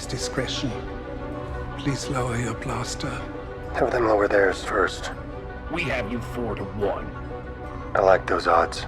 Please discretion. Please lower your blaster. Have them lower theirs first. We have you 4-1. I like those odds.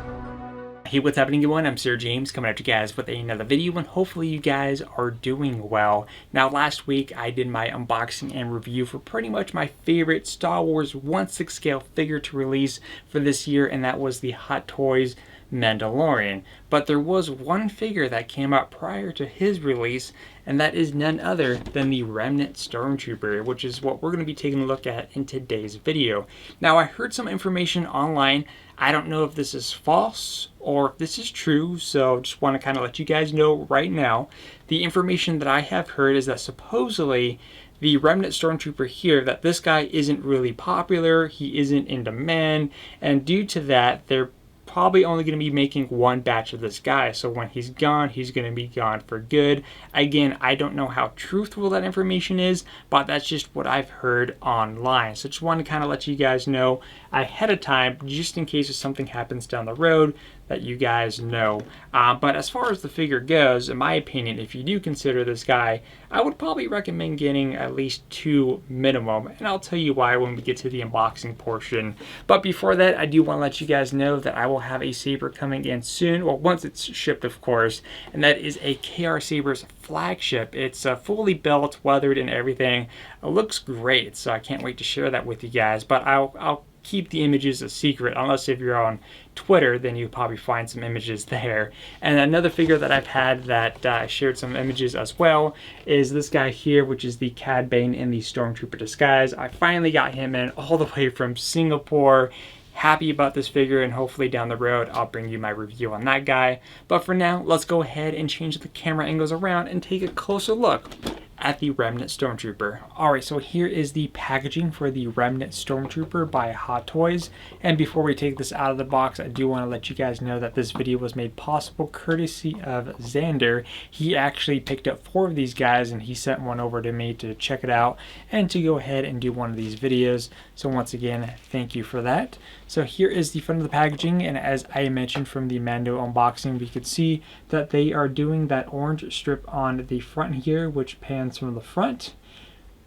Hey, what's happening everyone? I'm SirJames coming at you guys with another video, and hopefully you guys are doing well. Now last week I did my unboxing and review for pretty much my favorite Star Wars 1/6 scale figure to release for this year, and that was the Hot Toys Mandalorian. But there was one figure that came out prior to his release, and that is none other than the Remnant Stormtrooper, which is what we're going to be taking a look at in today's video. Now I heard some information online. I don't know if this is false or if this is true, so just want to kind of let you guys know right now. The information that I have heard is that supposedly the Remnant Stormtrooper here, that this guy isn't really popular, he isn't in demand, and due to that, they're probably only going to be making one batch of this guy. So when he's gone, he's going to be gone for good. Again, I don't know how truthful that information is, but that's just what I've heard online. So just wanted to kind of let you guys know ahead of time, just in case if something happens down the road, that you guys know. But as far as the figure goes, in my opinion, if you do consider this guy, I would probably recommend getting at least 2 minimum, and I'll tell you why when we get to the unboxing portion. But before that, I do want to let you guys know that I will have a saber coming in soon, well, once it's shipped of course, and that is a KR Saber's flagship. It's fully built, weathered, and everything. It looks great, so I can't wait to share that with you guys, but I'll keep the images a secret, unless if you're on Twitter, then you'll probably find some images there. And another figure that I've had that I shared some images as well is this guy here, which is the Cad Bane in the Stormtrooper disguise. I finally got him in all the way from Singapore. Happy about this figure, and hopefully down the road I'll bring you my review on that guy. But for now, let's go ahead and change the camera angles around and take a closer look at the Remnant Stormtrooper. Alright, so here is the packaging for the Remnant Stormtrooper by Hot Toys. And before we take this out of the box, I do want to let you guys know that this video was made possible courtesy of Xander. He actually picked up 4 of these guys, and he sent one over to me to check it out and to go ahead and do one of these videos. So once again, thank you for that. So here is the front of the packaging, and as I mentioned from the Mando unboxing, we could see that they are doing that orange strip on the front here, which pans from the front,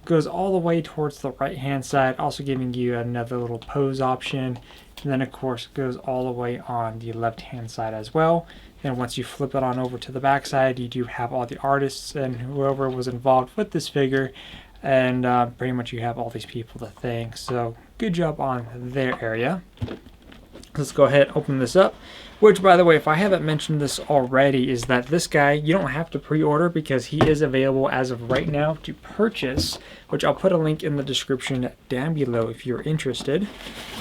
goes all the way towards the right hand side, also giving you another little pose option, and then of course goes all the way on the left hand side as well. And once you flip it on over to the back side, you do have all the artists and whoever was involved with this figure, and pretty much you have all these people to thank. So good job on their area. Let's go ahead and open this up, which by the way, if I haven't mentioned this already, is that this guy you don't have to pre-order because he is available as of right now to purchase, which I'll put a link in the description down below if you're interested.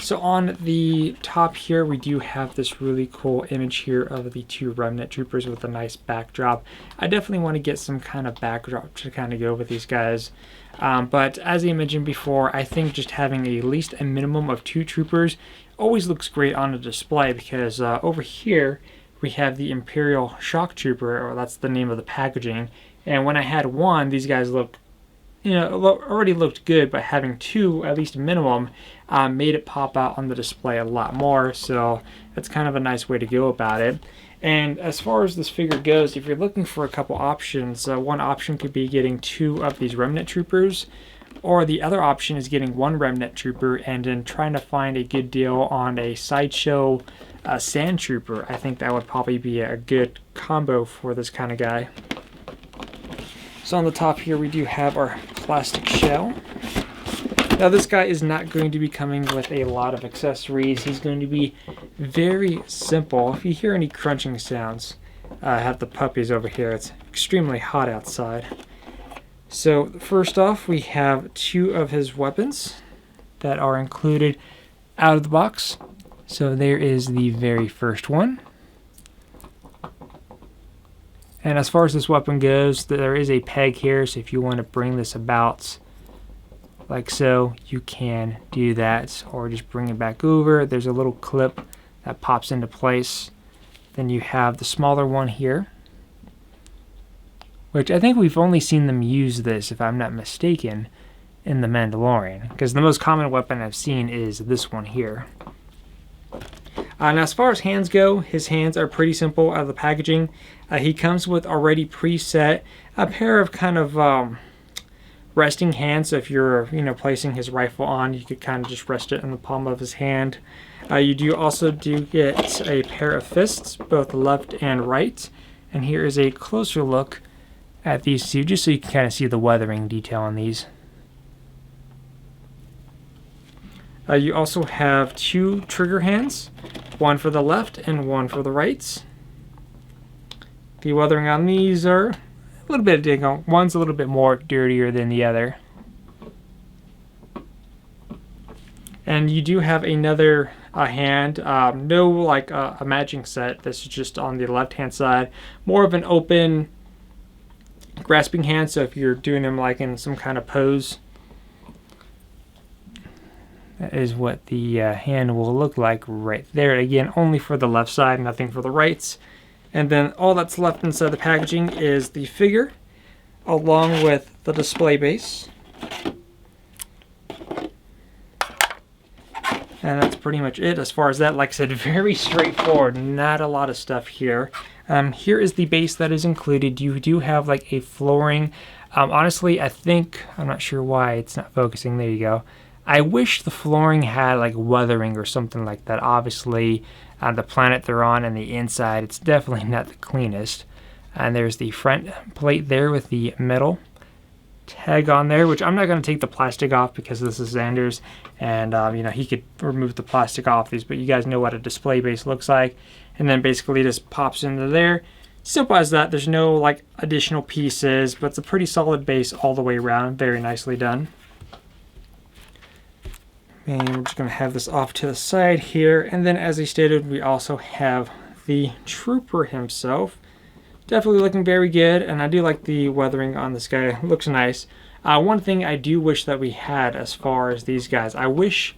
So on the top here we do have this really cool image here of the 2 Remnant Troopers with a nice backdrop. I definitely want to get some kind of backdrop to kind of go with these guys. But as I mentioned before, I think just having at least a minimum of 2 troopers always looks great on a display, because over here we have the Imperial Shock Trooper, or that's the name of the packaging, and when I had 1, these guys look, you know, already looked good, but having 2, at least minimum, made it pop out on the display a lot more. So that's kind of a nice way to go about it. And as far as this figure goes, if you're looking for a couple options, one option could be getting 2 of these Remnant Troopers, or the other option is getting 1 Remnant Trooper and then trying to find a good deal on a Sideshow Sand Trooper. I think that would probably be a good combo for this kind of guy. So on the top here we do have our plastic shell. Now this guy is not going to be coming with a lot of accessories. He's going to be very simple. If you hear any crunching sounds, I have the puppies over here. It's extremely hot outside. So first off, we have 2 of his weapons that are included out of the box. So there is the very first one. And as far as this weapon goes, there is a peg here, so if you want to bring this about like so, you can do that, or just bring it back over. There's a little clip that pops into place. Then you have the smaller one here, which I think we've only seen them use this, if I'm not mistaken, in The Mandalorian, because the most common weapon I've seen is this one here. Now as far as hands go, his hands are pretty simple out of the packaging. He comes with already preset a pair of kind of resting hands. So if you're placing his rifle on, you could kind of just rest it in the palm of his hand. You also get a pair of fists, both left and right. And here is a closer look at these two, just so you can kind of see the weathering detail on these. You also have two trigger hands, one for the left and one for the right. The weathering on these are a little bit different. One's a little bit more dirtier than the other. And you do have another hand, no like a matching set. This is just on the left hand side, more of an open grasping hand. So if you're doing them like in some kind of pose, that is what the hand will look like right there. Again, only for the left side, nothing for the right. And then all that's left inside the packaging is the figure, along with the display base. And that's pretty much it as far as that. Like I said, very straightforward, not a lot of stuff here. Here is the base that is included. You do have like a flooring. Honestly, I'm not sure why it's not focusing. There you go. I wish the flooring had like weathering or something like that. Obviously, the planet they're on and the inside, it's definitely not the cleanest. And there's the front plate there with the metal tag on there, which I'm not going to take the plastic off because this is Xander's, and he could remove the plastic off these, but you guys know what a display base looks like. And then basically just pops into there. Simple as that. There's no like additional pieces, but it's a pretty solid base all the way around. Very nicely done. And we're just going to have this off to the side here. And then as I stated, we also have the trooper himself. Definitely looking very good, and I do like the weathering on this guy. It looks nice. One thing I do wish that we had as far as these guys, I wish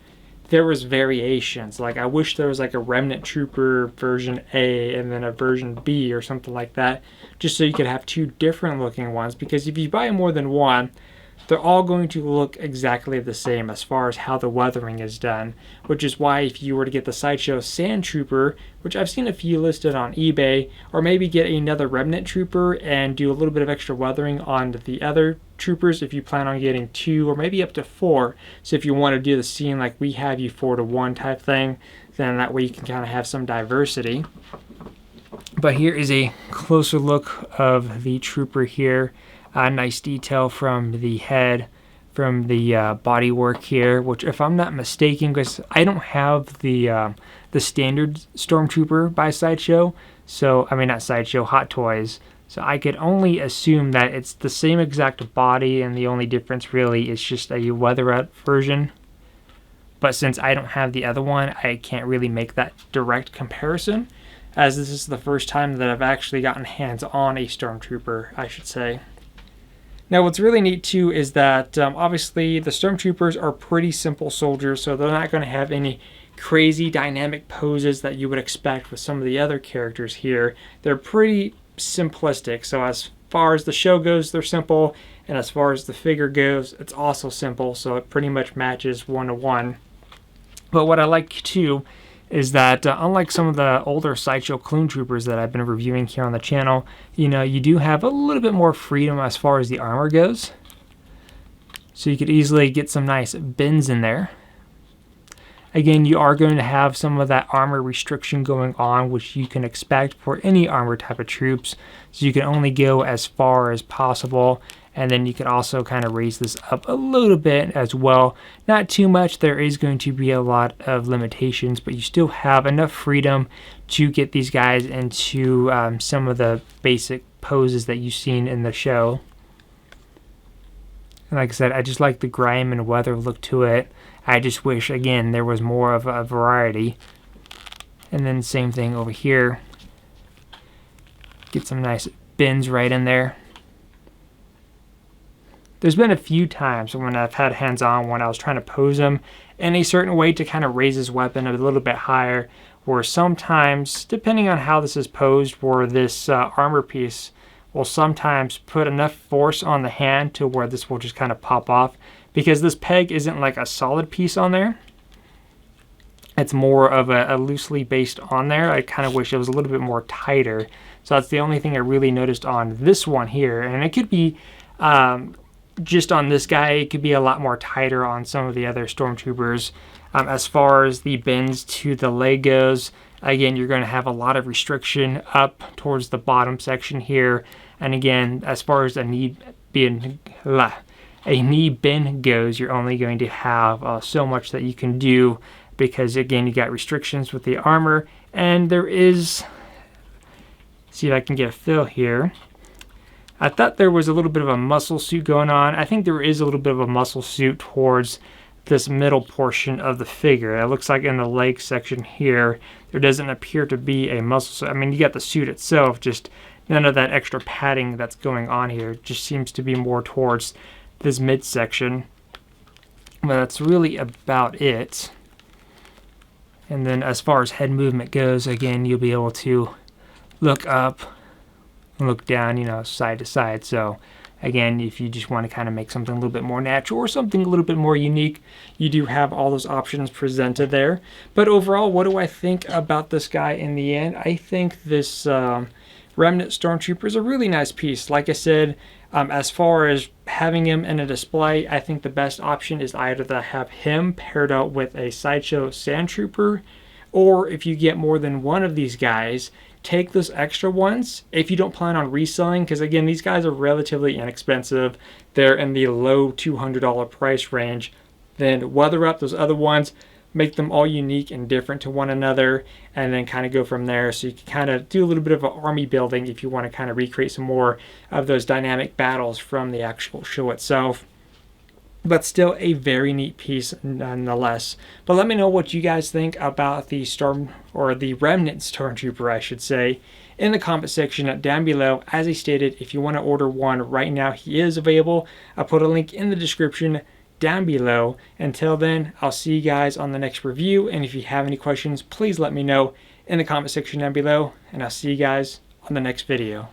there was variations. Like I wish there was like a Remnant Trooper version A and then a version B or something like that, just so you could have two different looking ones. Because if you buy more than one, they're all going to look exactly the same as far as how the weathering is done, which is why if you were to get the Sideshow Sand Trooper, which I've seen a few listed on eBay, or maybe get another Remnant Trooper and do a little bit of extra weathering on the other troopers if you plan on getting 2 or maybe up to 4. So if you want to do the scene like we have you 4-to-1 type thing, then that way you can kind of have some diversity. But here is a closer look of the trooper here. Nice detail from the head, from the body work here, which if I'm not mistaken, because I don't have the standard Stormtrooper by Sideshow, so I mean not Sideshow, Hot Toys, so I could only assume that it's the same exact body and the only difference really is just a weather out version. But since I don't have the other one, I can't really make that direct comparison, as this is the first time that I've actually gotten hands on a Stormtrooper, I should say. Now what's really neat too is that obviously the Stormtroopers are pretty simple soldiers, so they're not going to have any crazy dynamic poses that you would expect with some of the other characters here. They're pretty simplistic, so as far as the show goes, they're simple, and as far as the figure goes, it's also simple, so it pretty much matches 1-to-1. But what I like too is that unlike some of the older Sideshow clone troopers that I've been reviewing here on the channel, you do have a little bit more freedom as far as the armor goes. So you could easily get some nice bends in there. Again, you are going to have some of that armor restriction going on, which you can expect for any armor type of troops. So you can only go as far as possible. And then you can also kind of raise this up a little bit as well. Not too much. There is going to be a lot of limitations, but you still have enough freedom to get these guys into some of the basic poses that you've seen in the show. And like I said, I just like the grime and weather look to it. I just wish, again, there was more of a variety. And then same thing over here. Get some nice bends right in there. There's been a few times when I've had hands-on when I was trying to pose him in a certain way to kind of raise his weapon a little bit higher, where sometimes, depending on how this is posed, where this armor piece will sometimes put enough force on the hand to where this will just kind of pop off, because this peg isn't like a solid piece on there. it's more of a loosely based on there. I kind of wish it was a little bit more tighter. So that's the only thing I really noticed on this one here. And it could be just on this guy, it could be a lot more tighter on some of the other stormtroopers. As far as the bends to the leg goes, again, you're going to have a lot of restriction up towards the bottom section here. And again, as far as a knee bend goes, you're only going to have so much that you can do, because again, you got restrictions with the armor. And there is, see if I can get a fill here. I thought there was a little bit of a muscle suit going on. I think there is a little bit of a muscle suit towards this middle portion of the figure. It looks like in the leg section here, there doesn't appear to be a muscle suit. I mean, you got the suit itself, just none of that extra padding that's going on here. It just seems to be more towards this midsection. But that's really about it. And then as far as head movement goes, again, you'll be able to look up and look down, you know, side to side. So again, if you just want to kind of make something a little bit more natural or something a little bit more unique, you do have all those options presented there. But overall, what do I think about this guy in the end? I think this Remnant Stormtrooper is a really nice piece. Like I said, as far as having him in a display, I think the best option is either to have him paired out with a Sideshow Sandtrooper, or if you get more than one of these guys, take those extra ones if you don't plan on reselling, because again, these guys are relatively inexpensive. They're in the low $200 price range. Then weather up those other ones, make them all unique and different to one another, and then kind of go from there. So you can kind of do a little bit of an army building if you want to kind of recreate some more of those dynamic battles from the actual show itself. But still a very neat piece nonetheless. But let me know what you guys think about the Remnant Stormtrooper, I should say, in the comment section down below. As I stated, if you want to order one right now, he is available. I'll put a link in the description down below. Until then, I'll see you guys on the next review, and if you have any questions, please let me know in the comment section down below, and I'll see you guys on the next video.